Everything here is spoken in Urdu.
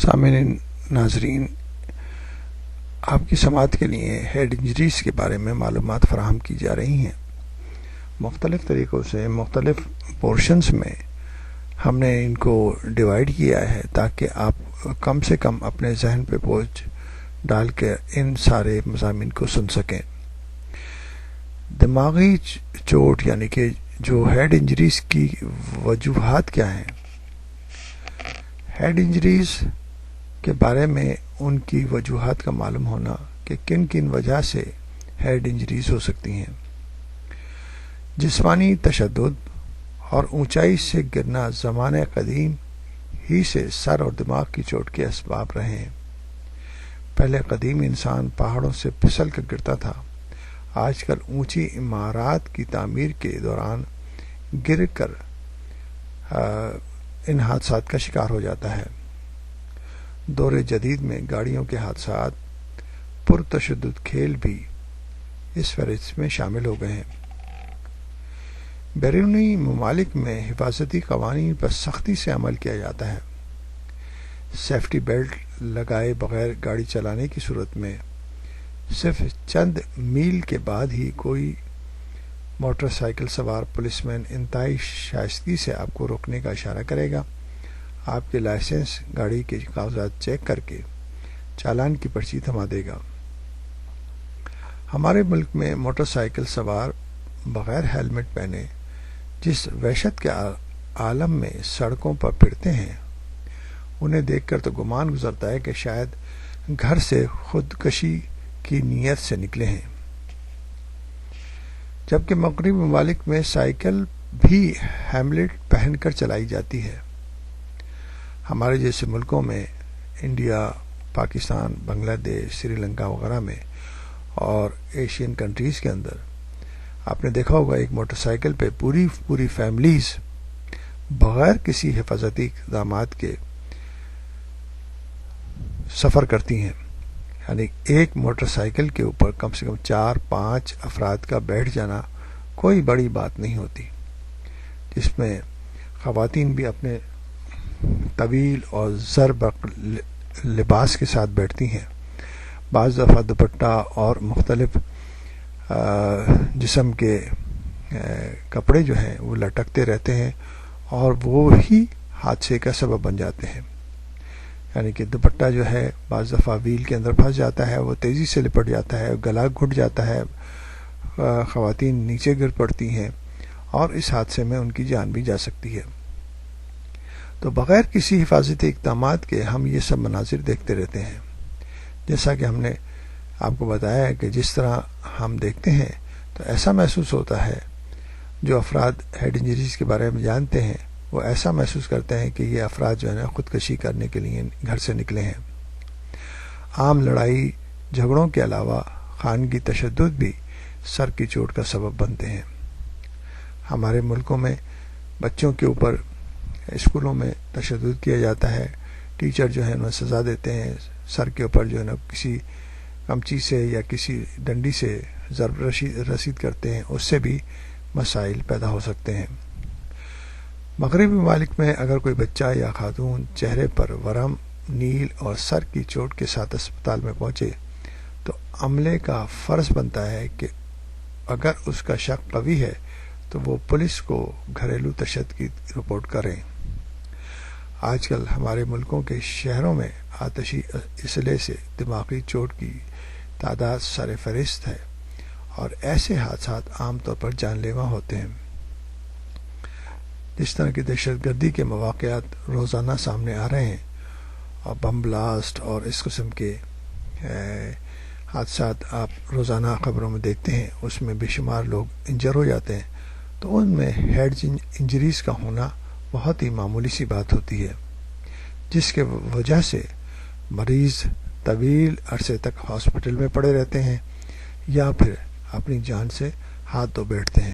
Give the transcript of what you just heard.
سامعین ناظرین، آپ کی سماعت کے لیے ہیڈ انجریز کے بارے میں معلومات فراہم کی جا رہی ہیں۔ مختلف طریقوں سے مختلف پورشنز میں ہم نے ان کو ڈیوائیڈ کیا ہے تاکہ آپ کم سے کم اپنے ذہن پہ بوجھ ڈال کے ان سارے مضامین کو سن سکیں۔ دماغی چوٹ یعنی کہ جو ہیڈ انجریز کی وجوہات کیا ہیں، ہیڈ انجریز کے بارے میں ان کی وجوہات کا معلوم ہونا کہ کن کن وجہ سے ہیڈ انجریز ہو سکتی ہیں۔ جسمانی تشدد اور اونچائی سے گرنا زمانہ قدیم ہی سے سر اور دماغ کی چوٹ کے اسباب رہے ہیں۔ پہلے قدیم انسان پہاڑوں سے پھسل کر گرتا تھا، آج کل اونچی عمارات کی تعمیر کے دوران گر کر ان حادثات کا شکار ہو جاتا ہے۔ دور جدید میں گاڑیوں کے حادثات پرتشدد کھیل بھی اس فہرست میں شامل ہو گئے ہیں۔ بیرونی ممالک میں حفاظتی قوانین پر سختی سے عمل کیا جاتا ہے۔ سیفٹی بیلٹ لگائے بغیر گاڑی چلانے کی صورت میں صرف چند میل کے بعد ہی کوئی موٹر سائیکل سوار پولیس مین انتہائی شائستگی سے آپ کو روکنے کا اشارہ کرے گا، آپ کے لائسنس گاڑی کے کاغذات چیک کر کے چالان کی پرچی تھما دے گا۔ ہمارے ملک میں موٹر سائیکل سوار بغیر ہیلمٹ پہنے جس وحشت کے عالم میں سڑکوں پر پھرتے ہیں، انہیں دیکھ کر تو گمان گزرتا ہے کہ شاید گھر سے خودکشی کی نیت سے نکلے ہیں۔ جبکہ مغربی ممالک میں سائیکل بھی ہیلمٹ پہن کر چلائی جاتی ہے۔ ہمارے جیسے ملکوں میں، انڈیا، پاکستان، بنگلہ دیش، سری لنکا وغیرہ میں اور ایشین کنٹریز کے اندر آپ نے دیکھا ہوگا ایک موٹر سائیکل پہ پوری فیملیز بغیر کسی حفاظتی اقدامات کے سفر کرتی ہیں۔ یعنی ایک موٹر سائیکل کے اوپر کم سے کم 4-5 افراد کا بیٹھ جانا کوئی بڑی بات نہیں ہوتی، جس میں خواتین بھی اپنے طویل اور زربق لباس کے ساتھ بیٹھتی ہیں۔ بعض دفعہ دوپٹہ اور مختلف جسم کے کپڑے جو ہیں وہ لٹکتے رہتے ہیں اور وہ ہی حادثے کا سبب بن جاتے ہیں۔ یعنی کہ دوپٹہ جو ہے بعض دفعہ ویل کے اندر پھنس جاتا ہے، وہ تیزی سے لپٹ جاتا ہے، گلا گھٹ جاتا ہے، خواتین نیچے گر پڑتی ہیں اور اس حادثے میں ان کی جان بھی جا سکتی ہے۔ تو بغیر کسی حفاظتی اقدامات کے ہم یہ سب مناظر دیکھتے رہتے ہیں۔ جیسا کہ ہم نے آپ کو بتایا ہے کہ جس طرح ہم دیکھتے ہیں تو ایسا محسوس ہوتا ہے، جو افراد ہیڈ انجریز کے بارے میں جانتے ہیں وہ ایسا محسوس کرتے ہیں کہ یہ افراد جو ہے نا خودکشی کرنے کے لیے گھر سے نکلے ہیں۔ عام لڑائی جھگڑوں کے علاوہ خانگی تشدد بھی سر کی چوٹ کا سبب بنتے ہیں۔ ہمارے ملکوں میں بچوں کے اوپر اسکولوں میں تشدد کیا جاتا ہے، ٹیچر جو ہے انہیں سزا دیتے ہیں، سر کے اوپر جو ہے نا کسی کمچی سے یا کسی ڈنڈی سے ضرب رسید کرتے ہیں، اس سے بھی مسائل پیدا ہو سکتے ہیں۔ مغربی ممالک میں اگر کوئی بچہ یا خاتون چہرے پر ورم، نیل اور سر کی چوٹ کے ساتھ اسپتال میں پہنچے تو عملے کا فرض بنتا ہے کہ اگر اس کا شک قوی ہے تو وہ پولیس کو گھریلو تشدد کی رپورٹ کریں۔ آج کل ہمارے ملکوں کے شہروں میں آتشی اسلحے سے دماغی چوٹ کی تعداد سر فہرست ہے اور ایسے حادثات عام طور پر جان لیوا ہوتے ہیں۔ جس طرح کی دہشت گردی کے مواقعات روزانہ سامنے آ رہے ہیں اور بم بلاسٹ اور اس قسم کے حادثات آپ روزانہ خبروں میں دیکھتے ہیں، اس میں بے شمار لوگ انجر ہو جاتے ہیں، تو ان میں ہیڈ انجریز کا ہونا بہت ہی معمولی سی بات ہوتی ہے، جس کے وجہ سے مریض طویل عرصے تک ہاسپٹل میں پڑے رہتے ہیں یا پھر اپنی جان سے ہاتھ دھو بیٹھتے ہیں۔